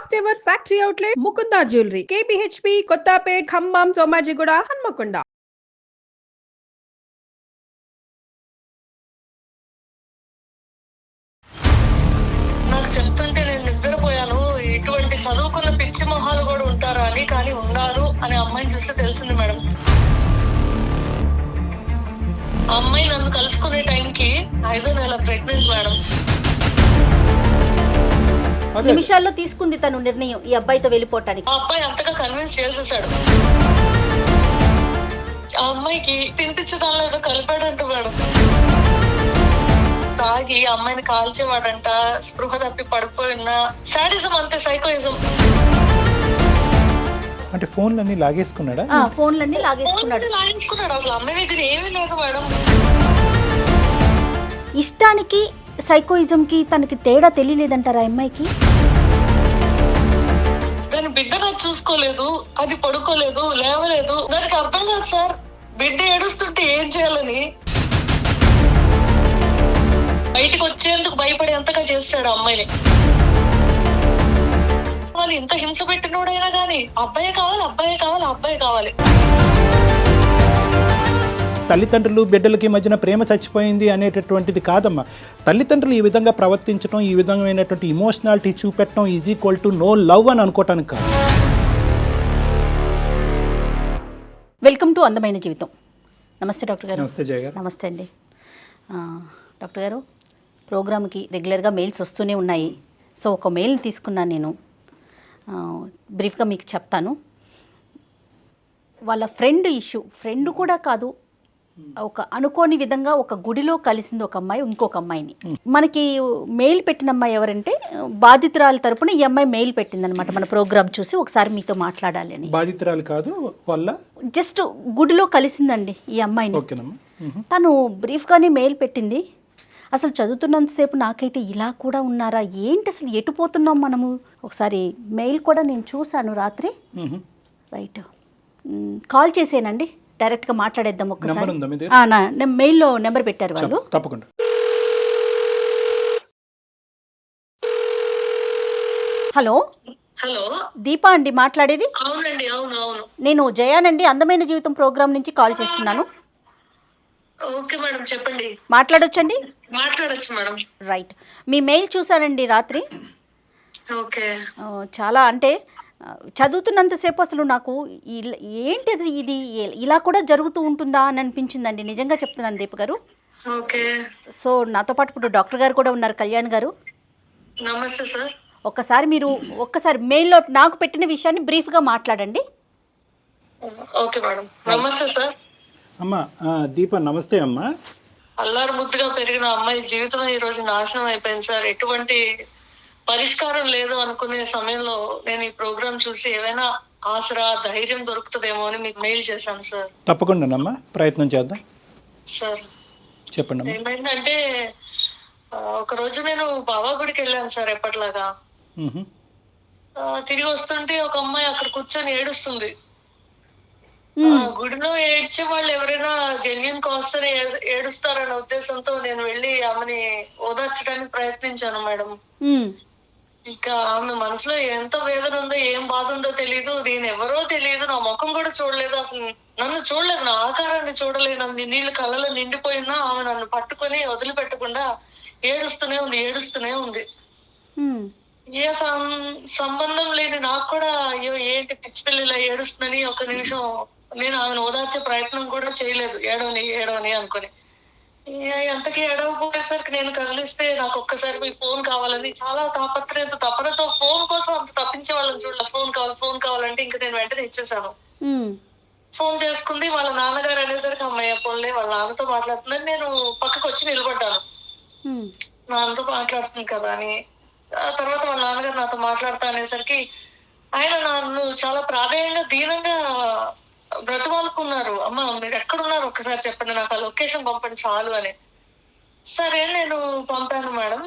First ever factory outlet Mukunda jewellery KPHP Kothapet Khammam Somajiguda Hanamkonda. నాకు చెప్తుంటే నేను నిద్రపోయాను. ఇటువంటి చదువుకున్న పిచ్చి మొహాలు కూడా ఉంటారా అని, కానీ ఉన్నారు అని అమ్మాయిని చూస్తే తెలిసింది మేడం. ఆ అమ్మాయి నన్ను కలుసుకునే టైంకి 5వ నెల ప్రెగ్నెంట్ మేడం. నిమిషాల్లో తీసుకుంది తను నిర్ణయం ఈ అబ్బాయితో వెళ్ళిపోవటానికి. ఆ అబ్బాయి అంతగా కన్విన్స్ చేసేసాడు. ఆ అమ్మాయికి తినిపించడాల్లో ఏదో కలిపాడంట మేడం. తాగి అమ్మాయిని కాల్చేవాడంట, స్పృహ తప్పి పడిపోయిన సాడిజం, అంతే సైకోయిజం. అంటే ఫోన్లన్నీ లాగేసుకున్నాడా? ఫోన్లన్నీ లాగేసుకున్నాడు. అసలు అమ్మాయి దగ్గర ఏమీ లేదు మేడం. ఇష్టానికి సైకోయిజం కి తనకి తేడా తెలియలేదంటారా అమ్మాయికి? దాని బిడ్డగా చూసుకోలేదు, అది పడుకోలేదు, లేవలేదు. దానికి అర్థం కాదు సార్, బిడ్డ ఏడుస్తుంటే ఏం చేయాలని. బయటకు వచ్చేందుకు భయపడేంతగా చేస్తాడు అమ్మాయిని. వాళ్ళు ఇంత హింస పెట్టినోడైనా గానీ అబ్బాయే కావాలి, అబ్బాయే కావాలి, అబ్బాయి కావాలి. తల్లిదండ్రులు బిడ్డలకి మధ్యన ప్రేమ చచ్చిపోయింది అనేటటువంటిది కాదమ్మా. తల్లిదండ్రులు ఈ విధంగా ప్రవర్తించడం, ఈ విధమైనటువంటి ఇమోషనాలిటీ చూపెట్టడం is equal to no love అని అనుకోవటానికి కాదు. వెల్కమ్ టు అందమైన జీవితం. నమస్తే డాక్టర్ గారు. నమస్తే జయ గారు. నమస్తే అండి. డాక్టర్ గారు, ప్రోగ్రామ్కి రెగ్యులర్గా మెయిల్స్ వస్తూనే ఉన్నాయి. సో ఒక మెయిల్ని తీసుకున్నాను నేను. బ్రీఫ్గా మీకు చెప్తాను. వాళ్ళ ఫ్రెండ్ కూడా కాదు, ఒక అనుకోని విధంగా ఒక గుడిలో కలిసింది ఒక అమ్మాయి ఇంకొక అమ్మాయిని. మనకి మెయిల్ పెట్టిన అమ్మాయి ఎవరంటే బాధితురాల తరపున ఈ అమ్మాయి మెయిల్ పెట్టిందనమాట. మన ప్రోగ్రామ్ చూసి ఒకసారి మీతో మాట్లాడాలి అని. బాధితురాలు కాదు, వాళ్ళ జస్ట్ గుడిలో కలిసిందండి ఈ అమ్మాయిని. తను బ్రీఫ్గానే మెయిల్ పెట్టింది. అసలు చదువుతున్నంతసేపు నాకైతే ఇలా కూడా ఉన్నారా ఏంటి, అసలు ఎటు పోతున్నాం మనము. ఒకసారి మెయిల్ కూడా నేను చూశాను రాత్రి. రైట్, కాల్ చేసేనండి, డైరెక్ట్గా మాట్లాడేద్దాం ఒక్కసారి. మెయిల్లో నెంబర్ పెట్టారు వాళ్ళు. తప్పకుండా. హలో హలో, దీపా అండి మాట్లాడేది? అవునండి. అవును అవును, నేను జయానండి, అందమైన జీవితం ప్రోగ్రామ్ నుంచి కాల్ చేస్తున్నాను. ఓకే మేడం, చెప్పండి. మాట్లాడొచ్చండి? మాట్లాడొచ్చు మేడం. రైట్, మీ మెయిల్ చూసానండి రాత్రి. ఓకే. చాలా అంటే చదువుతున్నంతసేపు అసలు నాకు ఏంటిది ఇది ఇలా కూడా జరుగుతూ ఉంటుందా అని అనిపించిందండి. నిజంగా చెప్తున్నాను దీప గారు. ఓకే. సో నాతో పాటు ఇప్పుడు డాక్టర్ గారు కూడా ఉన్నారు, కళ్యాణ్ గారు. నమస్తే సార్. మీరు ఒక్కసారి మెయిల్లో నాకు పెట్టిన విషయాన్ని బ్రీఫ్గా మాట్లాడండి. Okay madam. నమస్తే సార్. అమ్మా దీప, నమస్తే అమ్మా. అల్లారు ముద్దుగా పెరిగిన అమ్మాయి జీవితం ఈ రోజు నాశనం అయిపోయింది సార్. ఎటువంటి పరిష్కారం లేదు అనుకునే సమయంలో నేను ఈ ప్రోగ్రామ్ చూసి ఏమైనా ఆసరా, ధైర్యం దొరుకుతుందేమో అని మీకు మెయిల్ చేశాను సార్. తప్పకుండానమ్మా, ప్రయత్నం చేద్దాం సార్. చెప్పండి. ఏమైందంటే ఒక రోజు నేను బాబా గుడికి వెళ్ళాను సార్ ఎప్పటిలాగా. తిరిగి వస్తుంటే ఒక అమ్మాయి అక్కడ కూర్చొని ఏడుస్తుంది. గుడిలో ఏడ్చే వాళ్ళు ఎవరైనా జెన్యున్ కాస్ట్ ఏడుస్తారనే ఉద్దేశంతో నేను వెళ్ళి ఆమెని ఓదార్చడానికి ప్రయత్నించాను మేడం. ఇంకా ఆమె మనసులో ఎంత వేదన ఉందో, ఏం బాధ ఉందో తెలియదు. నేను ఎవరో తెలియదు, నా ముఖం కూడా చూడలేదు, అసలు నన్ను చూడలేదు, నా ఆకారాన్ని చూడలేదు. నన్ను నీళ్ళు కళ్ళలో నిండిపోయినా ఆమె నన్ను పట్టుకొని వదిలిపెట్టకుండా ఏడుస్తూనే ఉంది. ఏ సంబంధం లేని నాకు కూడా అయ్యో ఏంటి పిచ్చి పిల్లలా ఏడుస్తుందని ఒక నిమిషం నేను ఆమెను ఓదార్చే ప్రయత్నం కూడా చేయలేదు. ఏడవని అనుకుని ఎంతకీ ఏడవపోయేసరికి నేను కదిలిస్తే నాకు ఒక్కసారి మీ ఫోన్ కావాలని చాలా తాపత్రయంతో, తపనతో ఫోన్ కోసం అంత తప్పించే వాళ్ళని చూడాలి. ఫోన్ కావాలంటే ఇంకా నేను వెంటనే ఇచ్చేసాను. ఫోన్ చేసుకుంది. వాళ్ళ నాన్నగారు అనేసరికి అమ్మాయి పోన్లే వాళ్ళ నాన్నతో మాట్లాడుతుందని నేను పక్కకు వచ్చి నిలబడ్డాను. నాన్నతో మాట్లాడుతుంది కదా అని. ఆ తర్వాత వాళ్ళ నాన్నగారు నాతో మాట్లాడతా అనేసరికి ఆయన నన్ను చాలా ప్రాధాన్యంగా, దీనంగా బ్రతమాలుకున్నారు. అమ్మ మీరు ఎక్కడున్నారు ఒక్కసారి చెప్పండి, నాకు ఆ లొకేషన్ పంపండి చాలు అని. సరే నేను పంపాను మేడం.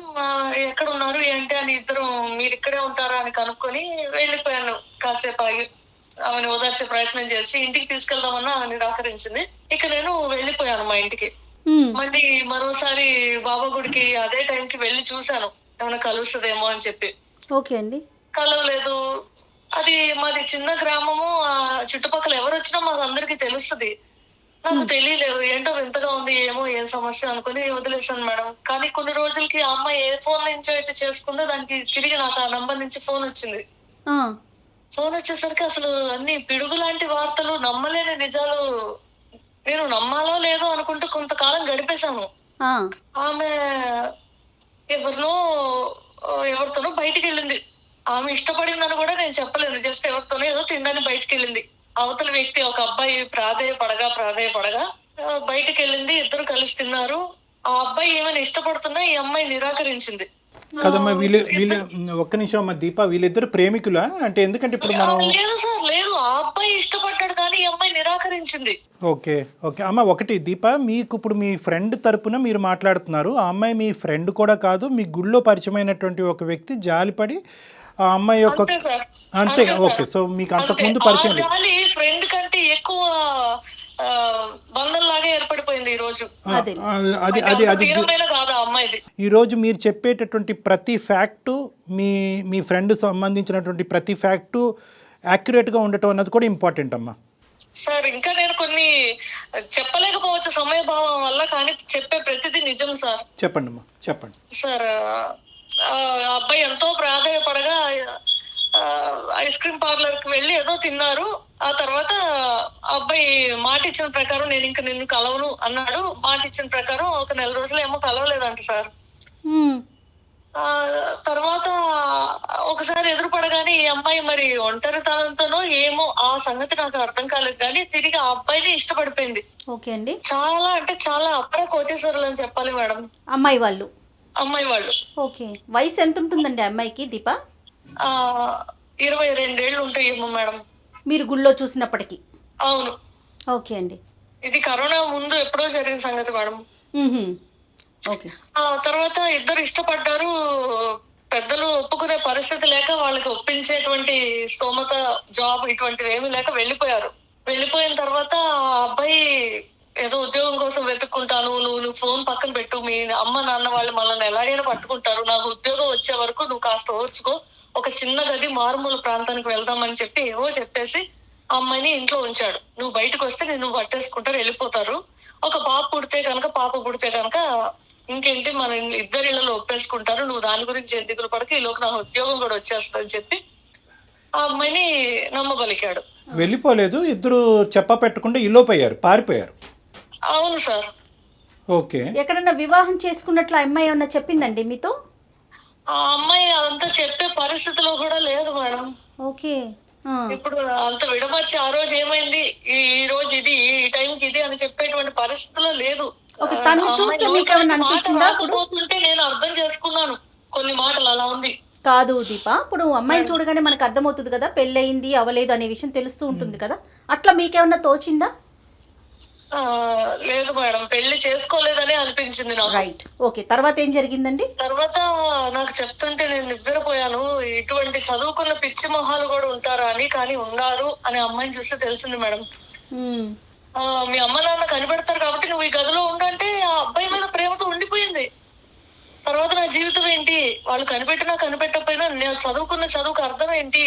ఎక్కడ ఉన్నారు ఏంటి అని ఇద్దరు మీరు ఇక్కడే ఉంటారా అని కనుక్కొని వెళ్ళిపోయాను. కాసేపు ఆగి ఆమెను ఓదార్చే ప్రయత్నం చేసి ఇంటికి తీసుకెళ్దామన్నా ఆమె నిరాకరించింది. ఇక నేను వెళ్ళిపోయాను మా ఇంటికి. మళ్ళీ మరోసారి బాబా గుడికి అదే టైంకి వెళ్ళి చూశాను ఏమైనా కలుస్తుందేమో అని చెప్పి. ఓకే అండి. కలవలేదు. అది మాది చిన్న గ్రామము, ఆ చుట్టుపక్కల ఎవరు వచ్చినా మాకు అందరికి తెలుస్తుంది. నాకు తెలియలేదు, ఏంటో వింతగా ఉంది, ఏమో ఏం సమస్య అనుకుని వదిలేసాను మేడం. కానీ కొన్ని రోజులకి ఆ అమ్మాయి ఏ ఫోన్ నుంచి అయితే చేసుకుందో దానికి తిరిగి నాకు ఆ నంబర్ నుంచి ఫోన్ వచ్చింది. ఫోన్ వచ్చేసరికి అసలు అన్ని పిడుగు లాంటి వార్తలు, నమ్మలేని నిజాలు. నేను నమ్మాలో లేదో అనుకుంటూ కొంతకాలం గడిపేశాను. ఆమె ఎవరితోనో బయటికి వెళ్ళింది. ఆమె ఇష్టపడిందని కూడా నేను చెప్పలేను. జస్ట్ ఎవరితోనో ఏదో తినడానికి బయటికి వెళ్ళింది. అవతల వ్యక్తి ఒక అబ్బాయి ప్రాధేయపడగా బయటికి వెళ్ళింది. ఇద్దరు కలిసి తిన్నారు. ఆ అబ్బాయి ఏమైనా ఇష్టపడుతున్నా ఈ అమ్మాయి నిరాకరించింది. కదమ్మా, వీళ్ళు ఒక్క నిమిషం అమ్మా దీప, వీళ్ళిద్దరు ప్రేమికులా? అంటే ఎందుకంటే ఇప్పుడు మనం లేదు సార్, లేదు, ఆ అబ్బాయి ఇష్టపడ్డాడు కానీ ఈ అమ్మాయి నిరాకరించింది. ఓకే అమ్మ, ఒకటి దీప, మీకు ఇప్పుడు మీ ఫ్రెండ్ తరపున మీరు మాట్లాడుతున్నారు. ఆ అమ్మాయి మీ ఫ్రెండ్ కూడా కాదు, మీ గుళ్ళో పరిచయమైనటువంటి ఒక వ్యక్తి జాలిపడి ఆ అమ్మాయి యొక్క అంతే. ఓకే, సో మీకు అంతకుముందు పరిచయం జాలి ఫ్రెండ్ కంటే ఎక్కువ బంధంలాగా ఏర్పడిపోయింది ఈ రోజు. ఈ రోజు మీరు చెప్పేటటువంటి ప్రతి ఫ్యాక్టు, మీ ఫ్రెండ్ సంబంధించినటువంటి ప్రతి ఫ్యాక్టు యాక్యురేట్ గా ఉండటం అన్నది కూడా ఇంపార్టెంట్ అమ్మా. సార్ ఇంకా నేను కొన్ని చెప్పలేకపోవచ్చు సమయభావం వల్ల, కానీ చెప్పే ప్రతిదీ నిజం సార్. చెప్పండి అమ్మా, చెప్పండి సార్. అబ్బాయి ఎంతో ప్రాధాయపడగా ఐస్ క్రీమ్ పార్లర్ కి వెళ్ళి ఏదో తిన్నారు. ఆ తర్వాత అబ్బాయి మాట ఇచ్చిన ప్రకారం నేను ఇంకా నిన్ను కలవను అన్నాడు. మాట ఇచ్చిన ప్రకారం ఒక 4 రోజులు ఏమో కలవలేదంట సార్. తర్వాత ఒకసారి ఎదురుపడగానే ఈ అమ్మాయి మరి ఒంటరితనంతోనో ఏమో ఆ సంగతి నాకు అర్థం కాలేదు, కానీ తిరిగి ఆ అబ్బాయిని ఇష్టపడిపోయింది. ఓకే అండి. చాలా అంటే చాలా అపర కోటీశ్వరులు అని చెప్పాలి మేడం అమ్మాయి వాళ్ళు. ఓకే, వయసు ఎంత ఉంటుందండి అమ్మాయికి దీప? 22 ఏళ్ళు ఉంటాయేమో మేడం. మీరు గుళ్ళో చూసినప్పటికీ? అవును. ఓకే అండి. ఇది కరోనా ముందు ఎప్పుడో జరిగిన సంగతి మేడం. ఓకే. ఆ తర్వాత ఇద్దరు ఇష్టపడ్డారు. పెద్దలు ఒప్పుకునే పరిస్థితి లేక వాళ్ళకి ఒప్పించేటువంటి స్తోమత, జాబ్ ఇటువంటివి ఏమీ లేక వెళ్ళిపోయారు. వెళ్ళిపోయిన తర్వాత ఆ అబ్బాయి ఏదో ఉద్యోగం కోసం వెతుక్కుంటాను, నువ్వు ఫోన్ పక్కన పెట్టు, మీ అమ్మ నాన్న వాళ్ళు మనల్ని ఎలాగైనా పట్టుకుంటారు, నాకు ఉద్యోగం వచ్చే వరకు నువ్వు కాస్త ఓర్చుకో, ఒక చిన్న గది మారుమూల ప్రాంతానికి వెళ్దామని చెప్పి ఏవో చెప్పేసి ఆ అమ్మాయిని ఇంట్లో ఉంచాడు. నువ్వు బయటకు వస్తే నేను పట్టేసుకుంటారు, వెళ్ళిపోతారు. ఒక పాప పుడితే కనుక ఇంకేంటి మన ఇద్దరి ఇళ్లలో ఒప్పేసుకుంటారు, నువ్వు దాని గురించి ఏం దిగులు పడక, ఈలోకి నా ఉద్యోగం కూడా వచ్చేస్తుందని చెప్పి ఆ అమ్మాయిని నమ్మబలికాడు. వెళ్ళిపోలేదు, ఇద్దరు చెప్ప పెట్టకుండా ఇల్లోపోయారు, పారిపోయారు. అవును సార్. ఓకే. ఎక్కడన్నా వివాహం చేసుకున్నట్లు అమ్మాయి ఏమన్నా చెప్పిందండి మీతో? ఆ అమ్మాయి అదంతా చెప్పే పరిస్థితిలో కూడా లేదు మేడం. ఓకే. ఇప్పుడు అంత విడమర్చి ఆ రోజు ఏమైంది, ఈ రోజు ఇది, ఈ టైంకి ఇది అని చెప్పేటువంటి పరిస్థితిలో లేదు. పోతుంటే నేను అర్థం చేసుకున్నాను కొన్ని మాటలు, అలా ఉంది. కాదు దీప, ఇప్పుడు అమ్మాయిని చూడగానే మనకు అర్థమవుతుంది కదా, పెళ్ళయింది అవలేదు అనే విషయం తెలుస్తూ ఉంటుంది కదా, అట్లా మీకేమన్నా తోచిందా? లేదు మేడం, పెళ్లి చేసుకోలేదని అనిపించింది నాకు. రైట్. ఓకే, తర్వాత ఏం జరిగిందండి? తర్వాత నాకు చెప్తుంటే నేను నిద్రపోయాను. ఇటువంటి చదువుకున్న పిచ్చి మొహాలు కూడా ఉంటారా అని, కానీ ఉన్నారు అని అమ్మాయిని చూస్తే తెలిసింది మేడం. మీ అమ్మ నాన్న కనిపెడతారు కాబట్టి నువ్వు ఈ గదిలో ఉండంటే ఆ అబ్బాయి మీద ప్రేమతో ఉండిపోయింది. తర్వాత నా జీవితం ఏంటి, వాళ్ళు కనిపెట్టకపోయినా నేను చదువుకున్న చదువుకు అర్థం ఏంటి,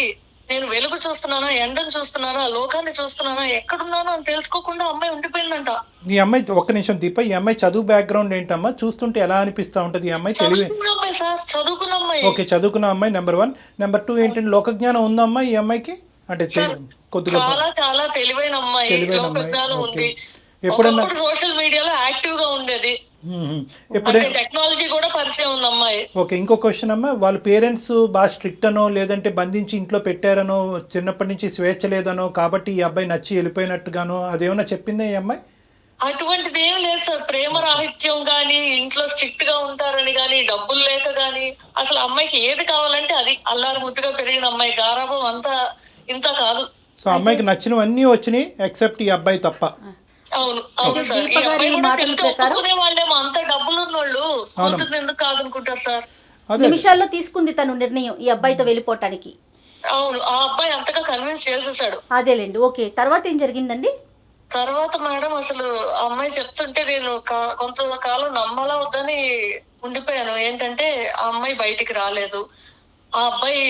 నేను వెలుగు చూస్తున్నానా, ఎండను చూస్తున్నానా, లోకాన్ని చూస్తున్నానా, ఎక్కడున్నానో అని తెలుసుకోకుండా అమ్మాయి ఉండిపోయిందంట. ఈ అమ్మాయి ఒక్క నిమిషం దీప, ఈ అమ్మాయి చదువు బ్యాక్గ్రౌండ్ ఏంటమ్మా? చూస్తుంటే ఎలా అనిపిస్తా ఉంటది? ఈ అమ్మాయి అమ్మాయి సార్, చదువుకున్న అమ్మాయి. ఓకే, చదువుకున్న అమ్మాయి నెంబర్ 1. నెంబర్ 2 ఏంటంటే లోకజ్ఞానం ఉందమ్మా ఈ అమ్మాయికి? అంటే చాలా చాలా తెలివైన అమ్మాయి, లోకజ్ఞానం ఉంది. ఎప్పుడన్నా సోషల్ మీడియాలో యాక్టివ్ గా ఉండేది, టెక్నాలజీ కూడా పరిచయం ఉంది అమ్మాయి. ఓకే, ఇంకో క్వశ్చన్ అమ్మా, వాళ్ళ పేరెంట్స్ బాగా స్ట్రిక్ట్ అనో లేదంటే బంధించి ఇంట్లో పెట్టారనో, చిన్నప్పటి నుంచి స్వేచ్ఛ లేదనో కాబట్టి ఈ అబ్బాయి నచ్చి వెళ్ళిపోయినట్టుగానో అదేమన్నా చెప్పిందా ఈ అమ్మాయి? అటువంటిది ఏం లేదు సార్. ప్రేమ రాహిత్యం గాని, ఇంట్లో స్ట్రిక్ట్ గా ఉంటారని గాని, డబ్బులు లేక గాని, అసలు అమ్మాయికి ఏది కావాలంటే అది. అల్లారు ముద్దుగా పెరిగిన అమ్మాయి, గారాబం అంతా ఇంత కాదు. సో అమ్మాయికి నచ్చినవన్నీ వచ్చినాయి ఎక్సెప్ట్ ఈ అబ్బాయి తప్ప. అవును సార్. ఈ అబ్బాయి కూడా ఒప్పుకునే వాళ్ళేమో, అంత డబ్బులు ఉన్నోళ్ళు కూతురు ఎందుకు కాదనుకుంటారు సార్. నిమిషాల్లో తీసుకుంది తను నిర్ణయం ఈ అబ్బాయితో వెళ్ళిపోవటానికి. అవును, ఆ అబ్బాయి అంతగా కన్విన్స్ చేసేసాడు. అదేలేండి. ఓకే, తర్వాత ఏం జరిగిందండి? తర్వాత మేడం అసలు అమ్మాయి చెప్తుంటే నేను కొంతకాలం నమ్మాలా వద్దని ఉండిపోయాను. ఏంటంటే ఆ అమ్మాయి బయటికి రాలేదు, ఆ అబ్బాయి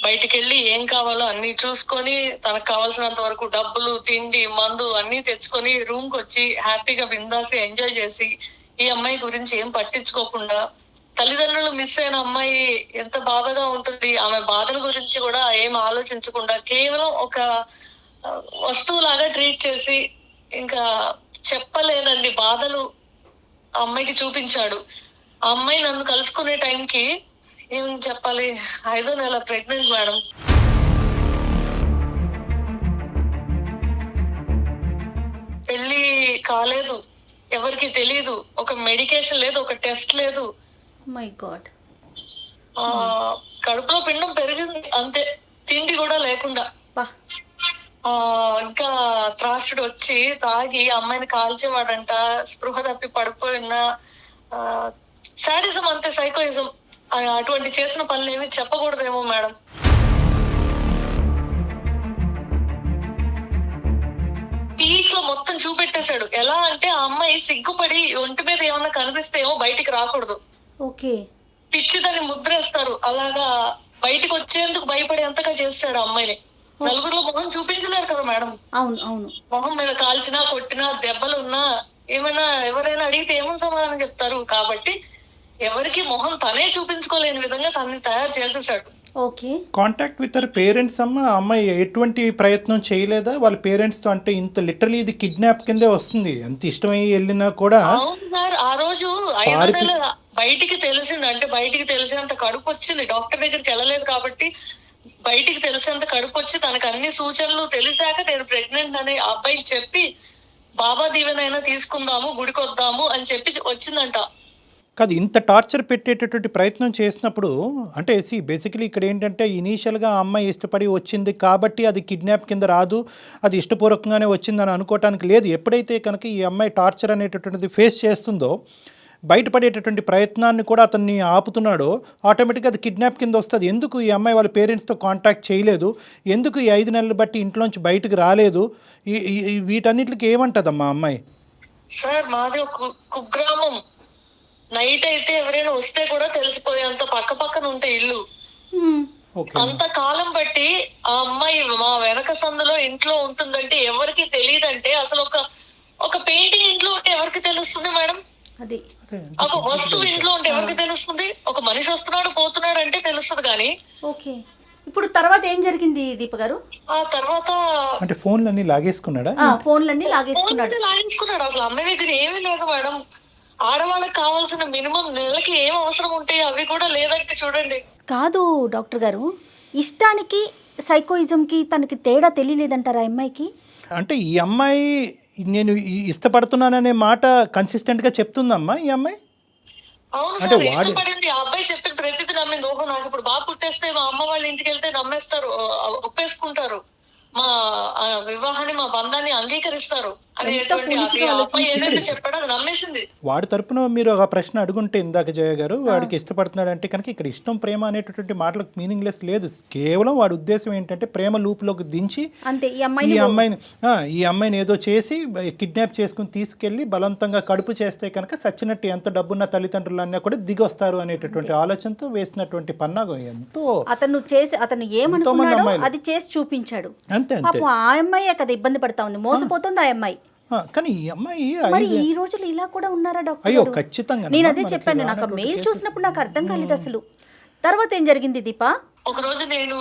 బయటికి వెళ్ళి ఏం కావాలో అన్ని చూసుకొని తనకు కావాల్సినంత వరకు డబ్బులు, తిండి, మందు అన్ని తెచ్చుకొని రూమ్ కి వచ్చి హ్యాపీగా బిందాస్ ఎంజాయ్ చేసి ఈ అమ్మాయి గురించి ఏం పట్టించుకోకుండా, తల్లిదండ్రులు మిస్ అయిన అమ్మాయి ఎంత బాధగా ఉంటుంది, ఆమె బాధల గురించి కూడా ఏం ఆలోచించకుండా కేవలం ఒక వస్తువులాగా ట్రీట్ చేసి ఇంకా చెప్పలేదండి బాధలు ఆ అమ్మాయికి చూపించాడు. ఆ అమ్మాయి నన్ను కలుసుకునే టైంకి ఏం చెప్పాలి, 5వ నెల ప్రెగ్నెంట్ మేడం. పెళ్లి కాలేదు, ఎవరికి తెలియదు, ఒక మెడికేషన్ లేదు, ఒక టెస్ట్ లేదు. My God. కడుపులో పిండం పెరిగింది అంతే, తిండి కూడా లేకుండా. ఇంకా త్రాసుడు వచ్చి తాగి అమ్మాయిని కాల్చేవాడంట, స్పృహ తప్పి పడిపోయిన సాడిజం అంతే, సైకోయిజం. అటువంటి చేసిన పనులు ఏమి చెప్పకూడదేమో మేడం. పీక్స్ లో మొత్తం చూపెట్టేశాడు. ఎలా అంటే ఆ అమ్మాయి సిగ్గుపడి ఒంటి మీద ఏమన్నా కనిపిస్తే ఏమో బయటికి రాకూడదు, ఓకే, పిచ్చి దాన్ని ముద్రేస్తారు. అలాగా బయటికి వచ్చేందుకు భయపడేంతగా చేస్తాడు ఆ అమ్మాయిని. నలుగురిలో మొహం చూపించలేరు కదా మేడం. అవును అవును. మొహం మీద కాల్చినా, కొట్టినా, దెబ్బలున్నా ఏమైనా ఎవరైనా అడిగితే ఏమో సమాధానం చెప్తారు. కాబట్టి ఎవరికి మొహం తనే చూపించుకోలేని విధంగా తనని తయారు చేసేసాడు. Okay. Contact with our parents అమ్మ, అమ్మాయి ఎటువంటి ప్రయత్నం చేయలేదా వాళ్ళ పేరెంట్స్ తో? అంటే ఇంత లిటరలీ ఇది కిడ్నాప్ కిందే వస్తుంది, అంత ఇష్టమై వెళ్ళినా కూడా. అవును సార్, ఆ రోజు 5వ నెల బయటికి తెలిసింది, అంటే బయటికి తెలిసేంత కడుపు వచ్చింది. డాక్టర్ దగ్గరికి వెళ్ళలేదు కాబట్టి బయటికి తెలిసేంత కడుపు వచ్చి తనకు అన్ని సూచనలు తెలిసాక నేను ప్రెగ్నెంట్ అని ఆ అబ్బాయికి చెప్పి బాబా దీవెనైనా తీసుకుందాము, గుడికొద్దాము అని చెప్పి వచ్చిందంట. కాదు, ఇంత టార్చర్ పెట్టేటటువంటి ప్రయత్నం చేసినప్పుడు అంటే బేసికలీ ఇక్కడ ఏంటంటే ఇనీషియల్గా ఆ అమ్మాయి ఇష్టపడి వచ్చింది కాబట్టి అది కిడ్నాప్ కింద రాదు, అది ఇష్టపూర్వకంగానే వచ్చిందని అనుకోవటానికి లేదు. ఎప్పుడైతే కనుక ఈ అమ్మాయి టార్చర్ అనేటటువంటిది ఫేస్ చేస్తుందో, బయటపడేటటువంటి ప్రయత్నాన్ని కూడా అతన్ని ఆపుతున్నాడో, ఆటోమేటిక్గా అది కిడ్నాప్ కింద వస్తుంది. ఎందుకు ఈ అమ్మాయి వాళ్ళ పేరెంట్స్తో కాంటాక్ట్ చేయలేదు, ఎందుకు ఈ 5 నెలలు బట్టి ఇంట్లోంచి బయటకు రాలేదు, వీటన్నిటికి ఏమంటదమ్మా అమ్మాయి? సార్ మాది ఒక కుగ్రామం, నైట్ అయితే ఎవరైనా వస్తే కూడా తెలిసిపోయేంత పక్క పక్కన ఉంటే ఇల్లు. అంత కాలం బట్టి ఆ అమ్మాయి మా వెనక సందులో ఇంట్లో ఉంటుందంటే ఎవరికి తెలియదంటే, అసలు ఒక పెయింటింగ్ ఇంట్లో ఉంటే ఎవరికి తెలుస్తుంది మేడం? అది ఒక వస్తువు ఇంట్లో ఉంటే ఎవరికి తెలుస్తుంది? ఒక మనిషి వస్తున్నాడు పోతున్నాడు అంటే తెలుస్తుంది. కానీ ఓకే, ఇప్పుడు తర్వాత ఏం జరిగింది దీప గారు? ఆ తర్వాత అంటే ఫోన్లన్నీ లాగేసుకున్నాడా? ఫోన్లన్నీ లాగేసుకున్నాడు. అసలు అమ్మాయి దగ్గర ఏమీ లేదు మేడం. ఆడవాళ్ళకి కావాల్సిన మినిమం నెలకి ఏం అవసరం ఉంటాయి అవి కూడా లేదంటే చూడండి. కాదు డాక్టర్ గారు, ఇష్టానికి సైకోయిజంకి తనకి తేడా తెలియలేదంటారా అమ్మాయికి? అంటే ఈ అమ్మాయి నేను ఇష్టపడుతున్నాననే మాట కన్సిస్టెంట్గా చెప్తుందమ్మా ఈ అమ్మాయి. అవును సార్, ఇష్టపడింది. ఆ అబ్బాయి చెప్పిన ప్రతిదీ నమ్మింది. ఓహో, నాకు ఇప్పుడు బాగా పుట్టేస్తే మా అమ్మ వాళ్ళ ఇంటికి వెళ్తే నమ్మేస్తారు, ఒప్పేసుకుంటారు, మా వివాహాన్ని మా బంధాన్ని అంగీకరిస్తారు అనేటువంటి అబ్బాయి ఏదైతే చెప్పాడో అది నమ్మేసింది. వాడి తరపున మీరు ఒక ప్రశ్న అడుగుంటే ఇందాక జయ గారు, వాడికి ఇష్టపడుతున్నాడు అంటే కనుక ఇక్కడ ఇష్టం ప్రేమ అనేటటువంటి మాటలకు మీనింగ్లెస్ లేదు. కేవలం వాడి ఉద్దేశం ఏంటంటే ప్రేమ లూప్లోకి దించి ఈ అమ్మాయిని ఏదో చేసి కిడ్నాప్ చేసుకుని తీసుకెళ్లి బలవంతంగా కడుపు చేస్తే కనుక సచ్చినట్టు ఎంత డబ్బున్న తల్లిదండ్రులు అన్నా కూడా దిగొస్తారు అనేటటువంటి ఆలోచనతో వేసినటువంటి పన్నాగం. ఎంతో అతను ఏమనుకున్నాడో అది చేసి చూపించాడు. పాపం ఆ అమ్మాయే కదా ఇబ్బంది పడతా ఉంది, మోసపోతుంది ఆ అమ్మాయి. కానీ ఈ అమ్మాయి ఈ రోజులు ఇలా కూడా ఉన్నారా డాక్టర్? అయ్యో ఖచ్చితంగా. నేను అదే చెప్పాను, నాకు మెయిల్ చూసినప్పుడు నాకు అర్థం కాలేదు అసలు. తర్వాత ఏం జరిగింది దీపా? ఒక రోజు నేను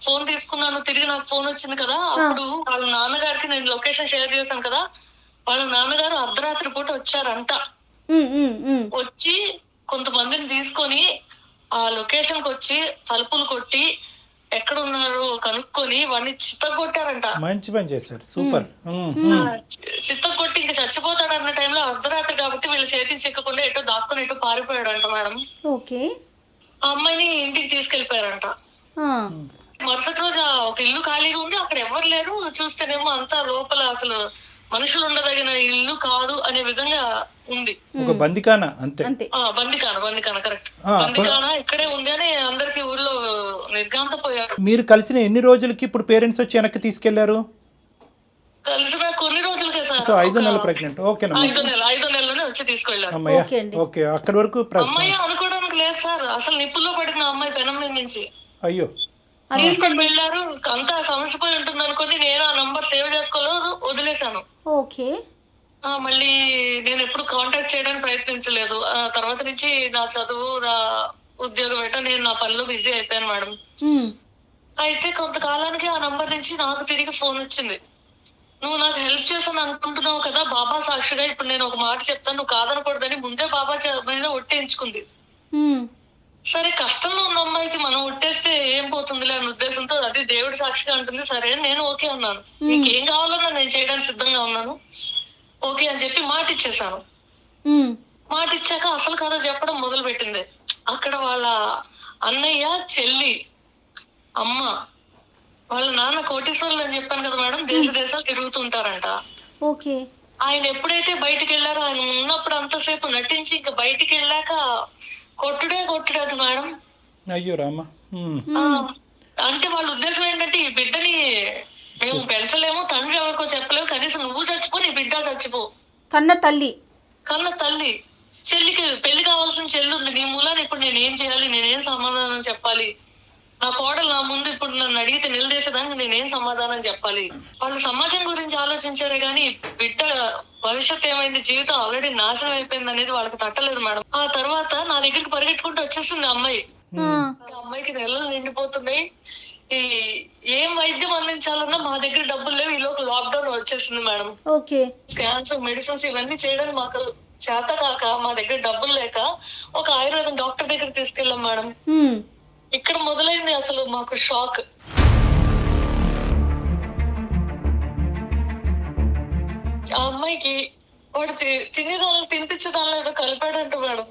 ఫోన్ తీసుకున్నాను, తిరిగి నాకు ఫోన్ వచ్చింది కదా, అప్పుడు వాళ్ళ నాన్నగారికి నేను లొకేషన్ షేర్ చేశాను కదా, వాళ్ళ నాన్నగారు అర్ధరాత్రి పూట వచ్చారంట. వచ్చి కొంతమందిని తీసుకొని ఆ లొకేషన్ కి వచ్చి తలుపులు కొట్టి ఎక్కడ ఉన్నారు కనుక్కొని వాడిని చిత్తగొట్టారంట. మంచి పని చేశారు, సూపర్. చిత్తగొట్టి ఇంక చచ్చిపోతాడు అన్న టైంలో అర్ధరాత్రి కాబట్టి వీళ్ళ చేతికి చిక్కకుండా ఎటో దాక్కుని ఎటో పారిపోయాడంట మేడం. ఓకే. ఆ అమ్మాయిని ఇంటికి తీసుకెళ్లిపోయారంట. మరుసటి రోజు ఒక ఇల్లు ఖాళీగా ఉంది, అక్కడ ఎవరు లేరు. చూస్తేనేమో అంతా లోపల అసలు మనుషులు ఉండదగిన ఇల్లు కాదు అనే విధంగా ఉంది. ఒక బందికాన, అంతే. బందికాన కరెక్ట్. బందికాన ఇక్కడే ఉంది అని అందరికి ఊర్లో నిర్గాంతపోయారు. మీరు కలిసిన ఎన్ని రోజులకి ఇప్పుడు పేరెంట్స్ వచ్చి వెనక్కి తీసుకెళ్లారు? కలిసిన కొన్ని రోజులకే సార్. 5 నెలలు ప్రెగ్నెంట్. ఓకేనా? 5 నెలలోనే వచ్చి తీసుకెళ్లారు. ఓకే, అక్కడి వరకు అమ్మాయి అనుకోవడానికి లేదు సార్. అసలు నిప్పుల్లో పడిన అమ్మాయి పెనం మీద నుంచి అయ్యో తీసుకొని వెళ్ళారు. అంతా సమస్య పోయి ఉంటుంది అనుకుని నేను ఆ నంబర్ సేవ్ చేసుకోలేదు, వదిలేశాను. ఓకే. మళ్ళీ నేను ఎప్పుడు కాంటాక్ట్ చేయడానికి ప్రయత్నించలేదు. తర్వాత నుంచి నా చదువు, నా ఉద్యోగం ఏంటో నేను నా పనిలో బిజీ అయిపోయాను మేడం. అయితే కొంతకాలానికి ఆ నంబర్ నుంచి నాకు తిరిగి ఫోన్ వచ్చింది. నువ్వు నాకు హెల్ప్ చేశాను అనుకుంటున్నావు కదా, బాబా సాక్షిగా ఇప్పుడు నేను ఒక మాట చెప్తాను, నువ్వు కాదనకూడదని ముందే బాబా మీద ఒట్టేయించుకుంది. సరే, కష్టంలో ఉన్న అమ్మాయికి మనం ఒట్టేస్తే ఏం పోతుందిలే అనే ఉద్దేశంతో, అది దేవుడి సాక్షిగా ఉంటుంది. సరే నేను ఓకే అన్నాను. నీకేం కావాలన్నా నేను చేయడానికి సిద్ధంగా ఉన్నాను, ఓకే అని చెప్పి మాట ఇచ్చేసాను. మాట ఇచ్చాక అసలు కథ చెప్పడం మొదలు పెట్టింది. అక్కడ వాళ్ళ అన్నయ్య, చెల్లి, అమ్మ, వాళ్ళ నాన్న కోటీశ్వరులు అని చెప్పాను కదా మేడం, దేశాలు తిరుగుతుంటారంట. ఓకే. ఆయన ఎప్పుడైతే బయటికి వెళ్ళారో, ఆయన ఉన్నప్పుడు అంతసేపు నటించి ఇంకా బయటికి వెళ్ళాక కొట్టుడే మేడం. అయ్యో రామా. అంటే వాళ్ళ ఉద్దేశం ఏంటంటే, ఈ బిడ్డని మేము పెంచలేము, తండ్రి ఎవరికో చెప్పలేము, కనీసం నువ్వు చచ్చిపో, నీ బిడ్డ చచ్చిపో. కన్న తల్లి చెల్లికి పెళ్లి కావాల్సిన చెల్లి ఉంది, నీ మూలాన్ని ఇప్పుడు నేనేం చేయాలి, నేనేం సమాధానం చెప్పాలి, నా కోడలు నా ముందు ఇప్పుడు నన్ను అడిగితే నిలదీసేదానికి నేనేం సమాధానం చెప్పాలి. వాళ్ళు సమాజం గురించి ఆలోచించారే గానీ బిడ్డ భవిష్యత్ ఏమైంది, జీవితం ఆల్రెడీ నాశనం అయిపోయింది అనేది వాళ్ళకి తట్టలేదు మేడం. ఆ తర్వాత నా దగ్గరికి పరిగెట్టుకుంటూ వచ్చేసింది అమ్మాయి. అమ్మాయికి నెలలు నిండిపోతున్నాయి, ఈ ఏం వైద్యం అందించాలన్నా మా దగ్గర డబ్బులు లేవు. ఈలోపు లాక్డౌన్ వచ్చేసింది మేడం. స్కాన్స్, మెడిసిన్స్ ఇవన్నీ చేయడానికి మాకు చేత కాక, మా దగ్గర డబ్బులు లేక ఒక ఆయుర్వేదం డాక్టర్ దగ్గర తీసుకెళ్ళాం మేడం. ఇక్కడ మొదలైంది అసలు మాకు షాక్. ఆ అమ్మాయికి వాడు తినేదాన్ని తినిపించేదాన్ని ఏదో కలిపాడంట మేడం.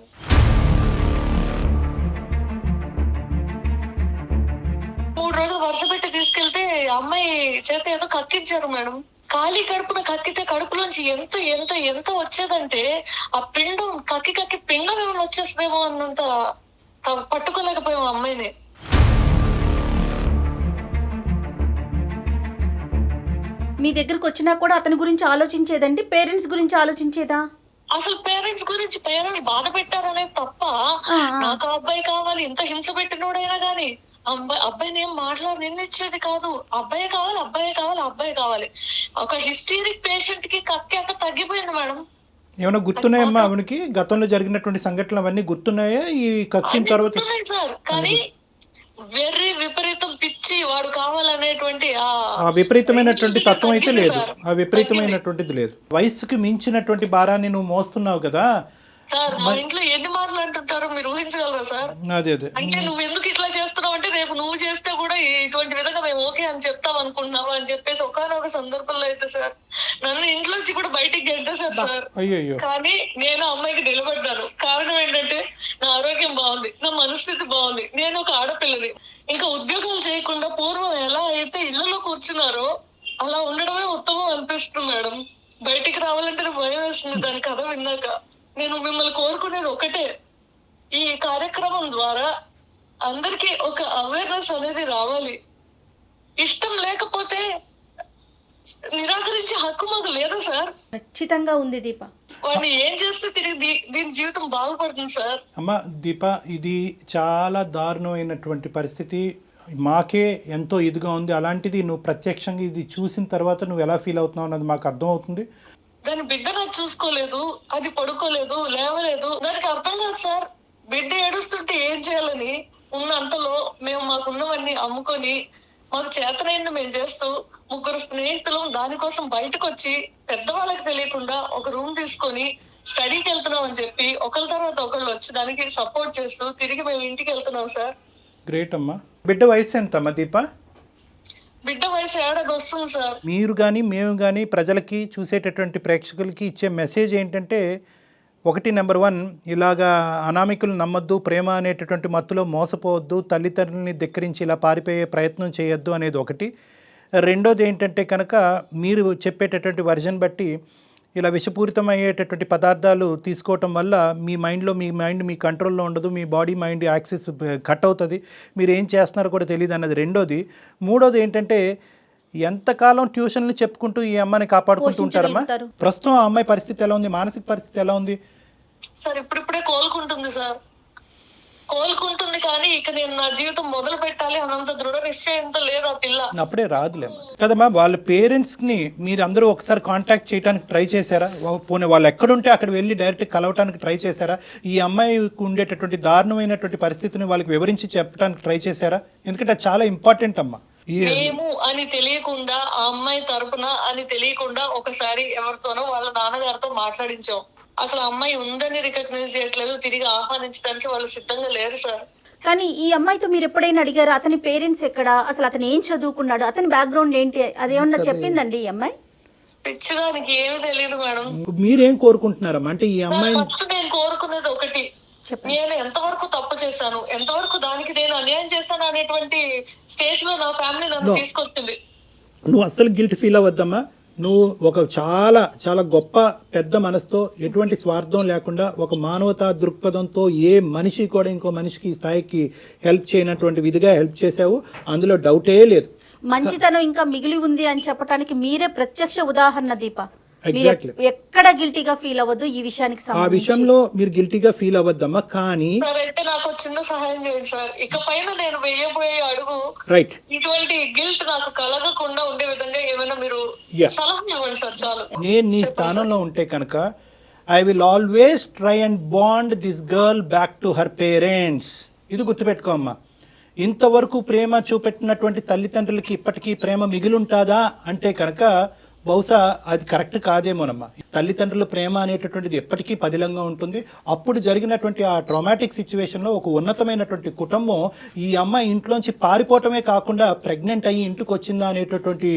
మూడు రోజులు వరుస పెట్టి తీసుకెళ్తే అమ్మాయి చేత ఏదో కక్కించారు మేడం. ఖాళీ కడుపున కక్కితే కడుపులోంచి ఎంత ఎంత ఎంత వచ్చేదంటే, ఆ పిండం కక్కి పిండం ఏమైనా వచ్చేస్తుందేమో అన్నంత పట్టుకోలేకపోయాం అమ్మాయిని. మీ దగ్గరకు వచ్చినా కూడా అతని గురించి ఆలోచించేదండి, పేరెంట్స్ గురించి ఆలోచించేదా? అసలు పేరెంట్స్ బాధ పెట్టారనేది తప్ప, నాకు అబ్బాయి కావాలి, ఇంత హింస పెట్టినోడైనా గానీ అబ్బాయిని ఏం నిన్నిచ్చేది కాదు. అబ్బాయి కావాలి. ఒక హిస్టీరిక్ పేషెంట్ కి కక్కాక తగ్గిపోయింది మేడం. ఏమైనా గుర్తున్నాయమ్మా ఆవిడకి? గతంలో జరిగినటువంటి సంఘటనలు అవన్నీ గుర్తున్నాయా ఈ కక్కిన తర్వాత? సార్, కానీ వెర్రి విపరీతం పిచ్చి వాడు కావాలనేటువంటి ఆ విపరీతమైనటువంటి తత్వం అయితే లేదు. ఆ విపరీతమైనటువంటిది లేదు. వయస్సుకి మించినటువంటి భారాన్ని నువ్వు మోస్తున్నావు కదా సార్. మా ఇంట్లో ఎన్ని మాటలు అంటుంటారో మీరు ఊహించగలరా సార్? అదే అంటే నువ్వు ఎందుకు ఇట్లా చేస్తున్నావు అంటే, రేపు నువ్వు చేస్తే కూడా ఇటువంటి విధంగా మేము ఓకే అని చెప్తాం అనుకుంటున్నావు అని చెప్పేసి ఒకనొక సందర్భంలో అయితే సార్ నన్ను ఇంట్లోంచి కూడా బయటికి గెంటేశారు సార్. కానీ నేను అమ్మాయికి నిలబడ్డాను. కారణం ఏంటంటే, నా ఆరోగ్యం బాగుంది, నా మనస్థితి బాగుంది, నేను ఒక ఆడపిల్లని. ఇంకా ఉద్యోగాలు చేయకుండా పూర్వం ఎలా అయితే ఇళ్లలో కూర్చున్నారో అలా ఉండడమే ఉత్తమం అనిపిస్తుంది మేడం. బయటికి రావాలంటే భయం వేస్తుంది దాని కథ విన్నాక. నేను మిమ్మల్ని కోరుకునేది ఒకటే, ఈ కార్యక్రమం ద్వారా అందరికీ ఒక అవేర్నెస్ అనేది రావాలి. ఇష్టం లేకపోతే నిరాకరించే హక్కు మాకు లేదు సార్. ఖచ్చితంగా ఉంది దీప. వాడిని ఏం చేస్తే తిరిగి దీని జీవితం బాగుపడుతుంది సార్. అమ్మ దీప, ఇది చాలా దారుణమైనటువంటి పరిస్థితి. మాకే ఎంతో ఇదిగా ఉంది. అలాంటిది నువ్వు ప్రత్యక్షంగా ఇది చూసిన తర్వాత నువ్వు ఎలా ఫీల్ అవుతున్నావు అన్నది మాకు అర్థం అవుతుంది. దాని బిడ్డ నాకు చూసుకోలేదు, అది పడుకోలేదు, లేవలేదు. దానికి అర్థం కాదు సార్. బిడ్డ ఏడుస్తుంటే ఏం చేయాలని ఉన్నంతలో మేము మాకున్నవన్నీ అమ్ముకొని మాకు చేతనైంది మేము చేస్తూ ముగ్గురు స్నేహితులు దానికోసం బయటకు వచ్చి పెద్దవాళ్ళకి తెలియకుండా ఒక రూమ్ తీసుకొని స్టడీకి వెళ్తున్నాం అని చెప్పి ఒకళ్ళ తర్వాత ఒకళ్ళు వచ్చి దానికి సపోర్ట్ చేస్తూ తిరిగి మేము ఇంటికి వెళ్తున్నాం సార్. గ్రేట్ అమ్మా. బిడ్డ వయసు ఎంత అమ్మా దీప? బిడ్డ వయసు 7 వస్తుంది సార్. మీరు కానీ మేము కానీ ప్రజలకి, చూసేటటువంటి ప్రేక్షకులకి ఇచ్చే మెసేజ్ ఏంటంటే, ఒకటి, నెంబర్ 1, ఇలాగా అనామికులు నమ్మొద్దు, ప్రేమ అనేటటువంటి మత్తులో మోసపోవద్దు, తల్లిదండ్రులని ధిక్కరించి ఇలా పారిపోయే ప్రయత్నం చేయొద్దు అనేది ఒకటి. రెండోది ఏంటంటే కనుక, మీరు చెప్పేటటువంటి వర్జన్ బట్టి ఇలా విషపూరితమయ్యేటటువంటి పదార్థాలు తీసుకోవటం వల్ల మీ మైండ్ మీ కంట్రోల్లో ఉండదు, మీ బాడీ మైండ్ యాక్సెస్ కట్ అవుతుంది, మీరు ఏం చేస్తున్నారో కూడా తెలియదు అన్నది రెండోది. మూడోది ఏంటంటే, ఎంతకాలం ట్యూషన్లు చెప్పుకుంటూ ఈ అమ్మాయిని కాపాడుకుంటూ ఉంటారమ్మా? ప్రస్తుతం ఆ అమ్మాయి పరిస్థితి ఎలా ఉంది? మానసిక పరిస్థితి ఎలా ఉంది? సార్ ఇప్పుడిప్పుడే కోలుకుంటుంది సార్. కోలుకుంటుంది, కానీ ఇక నేను నా జీవితం మొదలు పెట్టాలి అన్నంత దృఢ నిశ్చయంతో లేదు ఆ పిల్ల. అప్పుడే రాదులేమ్మా కదమ్మా. వాళ్ళ పేరెంట్స్ని మీరు అందరూ ఒకసారి కాంటాక్ట్ చేయడానికి ట్రై చేశారా? పోనీ వాళ్ళు ఎక్కడుంటే అక్కడ వెళ్ళి డైరెక్ట్ కలవటానికి ట్రై చేశారా? ఈ అమ్మాయికి ఉండేటటువంటి దారుణమైనటువంటి పరిస్థితిని వాళ్ళకి వివరించి చెప్పడానికి ట్రై చేశారా? ఎందుకంటే అది చాలా ఇంపార్టెంట్ అమ్మా. మేము అని తెలియకుండా, ఆ అమ్మాయి తరపున అని తెలియకుండా ఒకసారి ఎవరితోనో వాళ్ళ నాన్నగారితో మాట్లాడించాం. అసలు అమ్మాయి ఉందని రికగ్నైజ్ చేయట్లేదు, తిరిగి ఆహ్వానించడానికి వాళ్ళు సిద్ధంగా లేరు సార్. కానీ ఈ అమ్మాయితో మీరు ఎప్పుడైనా అడిగారా అతని పేరెంట్స్ ఎక్కడ, అసలు అతను ఏం చదువుకున్నాడు, అతని బ్యాక్గ్రౌండ్ ఏంటి, అదేమన్నా చెప్పిందండి ఈ అమ్మాయి? పిచ్చిదానికి ఏమీ తెలియదు మేడం. మీరేం కోరుకుంటున్నారమ్మా? అంటే ఈ అమ్మాయి ఫస్ట్ నేను కోరుకునేది ఒకటి, నేను ఎంతవరకు తప్పు చేశాను, ఎంతవరకు దానికి నేను అన్యాయం చేశాను అనేటువంటి స్టేజ్ లో నా ఫ్యామిలీ నన్ను తీసుకొచ్చింది. నువ్వు అస్సలు గిల్ట్ ఫీల్ అవ్వద్దమ్మా. నువ్వు ఒక చాలా చాలా గొప్ప పెద్ద మనసుతో, ఎటువంటి స్వార్థం లేకుండా, ఒక మానవతా దృక్పథంతో ఏ మనిషి కూడా ఇంకో మనిషికి ఈ స్థాయికి హెల్ప్ చేయనటువంటి విధిగా హెల్ప్ చేసావు, అందులో డౌటే లేదు. మంచితనం ఇంకా మిగిలి ఉంది అని చెప్పడానికి మీరే ప్రత్యక్ష ఉదాహరణ దీప. ఎగ్జాక్ట్లీ. ఎక్కడ గిల్టీగా ఫీల్ అవ్వద్దు ఈ విషయానికి. ఆ విషయంలో మీరు గిల్టీగా ఫీల్ అవ్వద్దమ్మా. కానీ అయితే నాకు చిన్న సహాయం చేయండి సార్. ఇక పైన నేను వేయబోయే అడుగు రైట్, ఇటువంటి గిల్ట్ నాకు కలగకుండా ఉండే విధంగా ఏమైనా మీరు సలహా ఇవ్వండి సార్. చాలు. నేను నీ స్థానంలో ఉంటే కనుక I will always try and bond this girl back to her parents. ఇది గుర్తుపెట్టుకో అమ్మా. ఇంతవరకు ప్రేమ చూపెట్టినటువంటి తల్లిదండ్రులకి ఇప్పటికీ ప్రేమ మిగిలుంటాదా అంటే కనుక బహుశా అది కరెక్ట్ కాదేమోనమ్మా. తల్లిదండ్రుల ప్రేమ అనేటటువంటిది ఎప్పటికీ పదిలంగా ఉంటుంది. అప్పుడు జరిగినటువంటి ఆ ట్రామాటిక్ సిచ్యువేషన్లో ఒక ఉన్నతమైనటువంటి కుటుంబం ఈ అమ్మాయి ఇంట్లోంచి పారిపోవటమే కాకుండా ప్రెగ్నెంట్ అయ్యి ఇంటికి వచ్చిందా అనేటటువంటి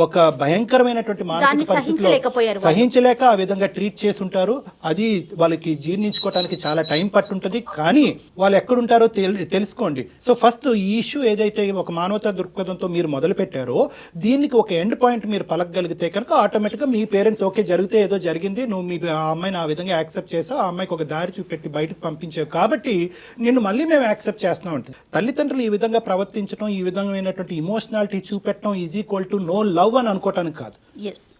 ఒక భయంకరమైనటువంటి మానసిక పరిస్థితిలో సహించలేక ఆ విధంగా ట్రీట్ చేసి ఉంటారు. అది వాళ్ళకి జీర్ణించుకోవడానికి చాలా టైం పట్టుంటుంది. కానీ వాళ్ళు ఎక్కడుంటారో తెలుసుకోండి. సో ఫస్ట్ ఈ ఇష్యూ ఏదైతే ఒక మానవతా దృక్పథంతో మీరు మొదలు పెట్టారో, దీనికి ఒక ఎండ్ పాయింట్ మీరు పలకగలిగితే కనుక ఆటోమేటిక్గా మీ పేరెంట్స్ ఓకే, జరిగితే ఏదో జరిగింది, నువ్వు మీ ఆ అమ్మాయిని ఆ విధంగా యాక్సెప్ట్ చేసావు, ఆ అమ్మాయికి ఒక దారి చూపెట్టి బయటకు పంపించావు కాబట్టి నిన్ను మళ్ళీ మేము యాక్సెప్ట్ చేస్తున్నాం ఉంటుంది. తల్లిదండ్రులు ఈ విధంగా ప్రవర్తించడం, ఈ విధమైనటువంటి ఇమోషనాలిటీ చూపెట్టడం is equal to no love అని అనుకోవటానికి కాదు.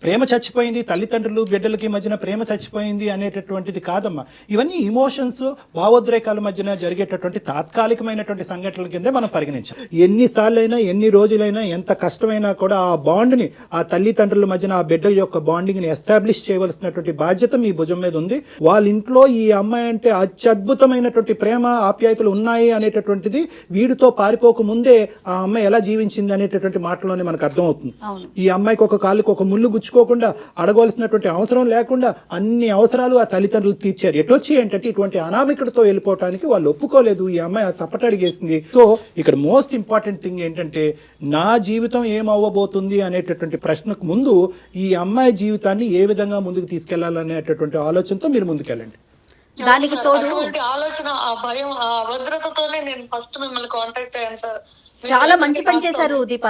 ప్రేమ చచ్చిపోయింది, తల్లిదండ్రులు బిడ్డలకి మధ్యన ప్రేమ చచ్చిపోయింది అనేటటువంటిది కాదమ్మా. ఇవన్నీ ఇమోషన్స్, భావోద్రేకాల మధ్యన జరిగేటటువంటి తాత్కాలికమైనటువంటి సంఘటనల కిందే మనం పరిగణించాలి. ఎన్నిసార్లైనా, ఎన్ని రోజులైనా, ఎంత కష్టమైనా కూడా ఆ బాండ్ని, ఆ తల్లిదండ్రుల మధ్యన ఆ బిడ్డ యొక్క బాండింగ్ని ఎస్టాబ్లిష్ చేయవలసినటువంటి బాధ్యత మీ భుజం మీద ఉంది. వాళ్ళ ఇంట్లో ఈ అమ్మాయి అంటే అత్యద్భుతమైనటువంటి ప్రేమ, ఆప్యాయతలు ఉన్నాయి అనేటటువంటిది వీడితో పారిపోక ముందే ఆ అమ్మాయి ఎలా జీవించింది అనేటటువంటి మాటలోనే మనకు అర్థమవుతుంది. ఈ అమ్మాయికి ఒక కాలుకి ఒక ముళ్ళు గుచ్చుకోకుండా, అడగవలసినటువంటి అవసరం లేకుండా అన్ని అవసరాలు ఆ తల్లిదండ్రులు తీర్చారు. ఎటొచ్చి ఏంటంటే ఇటువంటి అనామికుడితో వెళ్ళిపోవటానికి వాళ్ళు ఒప్పుకోలేదు. ఈ అమ్మాయి తప్పటడిగేసింది. సో ఇక్కడ మోస్ట్ ఇంపార్టెంట్ థింగ్ ఏంటంటే, నా జీవితం ఏమవ్వబోతుంది అనేటటువంటి ప్రశ్నకు ముందు ఈ అమ్మాయి జీవితాన్ని ఏ విధంగా ముందుకు తీసుకెళ్లాలనేటటువంటి ఆలోచనతో మీరు ముందుకెళ్ళండి. దానికి తోడు ఆలోచన, ఆ భయం, ఆ అభద్రతతోనే నేను ఫస్ట్ మిమ్మల్ని కాంటాక్ట్ అయ్యాను సార్. చాలా మంచి పని చేశారు దీప,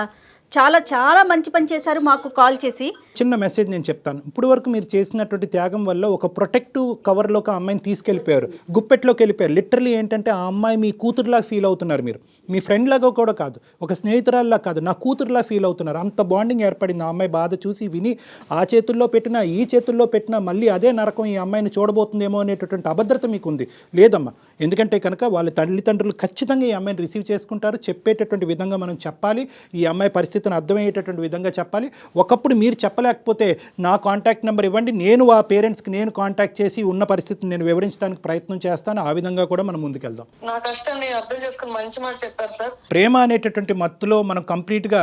చాలా చాలా మంచి పని చేశారు. మాకు కాల్ చేసి చిన్న మెసేజ్ నేను చెప్తాను. ఇప్పుడు వరకు మీరు చేసినటువంటి త్యాగం వల్ల ఒక ప్రొటెక్టివ్ కవర్లోకి ఆ అమ్మాయిని తీసుకెళ్ళిపోయారు, గుప్పెట్లోకి వెళ్ళిపోయారు. లిటరలీ ఏంటంటే ఆ అమ్మాయి మీ కూతురులాగా ఫీల్ అవుతున్నారు. మీరు మీ ఫ్రెండ్ లాగా కూడా కాదు, ఒక స్నేహితురాల్లా కాదు, నా కూతురులా ఫీల్ అవుతున్నారు. అంత బాండింగ్ ఏర్పడింది. ఆ అమ్మాయి బాధ చూసి విని ఆ చేతుల్లో పెట్టినా ఈ చేతుల్లో పెట్టినా మళ్ళీ అదే నరకం ఈ అమ్మాయిని చూడబోతుందేమో అనేటటువంటి అభద్రత మీకు ఉంది. లేదమ్మా, ఎందుకంటే కనుక వాళ్ళ తల్లిదండ్రులు ఖచ్చితంగా ఈ అమ్మాయిని రిసీవ్ చేసుకుంటారు. చెప్పేటటువంటి విధంగా మనం చెప్పాలి, ఈ అమ్మాయి పరిస్థితిని అర్థమయ్యేటటువంటి విధంగా చెప్పాలి. ఒకప్పుడు మీరు చెప్పలేకపోతే నా కాంటాక్ట్ నెంబర్ ఇవ్వండి, నేను ఆ పేరెంట్స్కి నేను కాంటాక్ట్ చేసి ఉన్న పరిస్థితిని నేను వివరించడానికి ప్రయత్నం చేస్తాను. ఆ విధంగా కూడా మనం ముందుకెళ్దాం. నా కష్టాన్ని అర్థం చేసుకుని మంచి మాట చెప్పారు సార్. ప్రేమ అనేటటువంటి మత్తులో మనం కంప్లీట్గా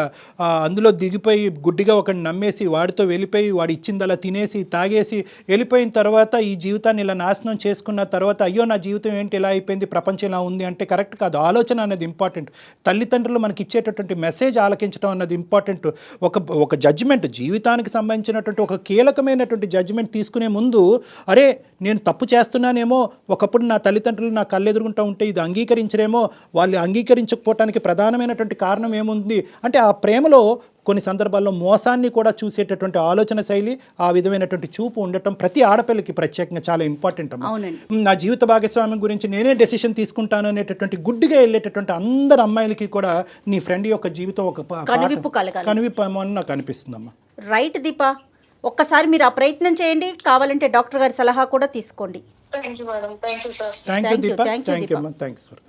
అందులో దిగిపోయి గుడ్డిగా ఒకరిని నమ్మేసి వాడితో వెళ్ళిపోయి వాడు ఇచ్చింది అలా తినేసి తాగేసి వెళ్ళిపోయిన తర్వాత ఈ జీవితాన్ని ఇలా నాశనం చేసుకున్న తర్వాత అయ్యో నా జీవితం ఏంటి ఇలా అయిపోయింది, ప్రపంచం ఇలా ఉంది అంటే కరెక్ట్ కాదు. ఆలోచన అనేది ఇంపార్టెంట్. తల్లిదండ్రులు మనకి ఇచ్చేటటువంటి మెసేజ్ ఆలకించడం అన్నది ఇంపార్టెంట్. ఒక జడ్జిమెంట్, జీవితానికి సంబంధించినటువంటి ఒక కీలకమైనటువంటి జడ్జిమెంట్ తీసుకునే ముందు అరే నేను తప్పు చేస్తున్నానేమో, ఒకప్పుడు నా తల్లిదండ్రులు నా కళ్ళెదురుగుంటూ ఉంటే ఇది అంగీకరించరేమో, వాళ్ళు అంగీకరించకపోవటానికి ప్రధానమైనటువంటి కారణం ఏముంది అంటే ఆ ప్రేమలో కొన్ని సందర్భాల్లో మోసాన్ని కూడా చూసేటటువంటి ఆలోచన శైలి, ఆ విధమైనటువంటి చూపు ఉండటం ప్రతి ఆడపిల్లకి ప్రత్యేకంగా చాలా ఇంపార్టెంట్ అమ్మా. నా జీవిత భాగస్వామ్యం గురించి నేనే డెసిషన్ తీసుకుంటాను అనేటటువంటి గుడ్డిగా వెళ్ళేటటువంటి అందరు అమ్మాయిలకి కూడా నీ ఫ్రెండ్ యొక్క జీవితం ఒక కనువిప్పు ఏమో అని నాకు అనిపిస్తుందమ్మా. రైట్ దీప, ఒక్కసారి మీరు ఆ ప్రయత్నం చేయండి, కావాలంటే డాక్టర్ గారి సలహా కూడా తీసుకోండి. Thank you madam. Thank you sir. Thank you Deepa. Thank you అమ్మా. Thanks for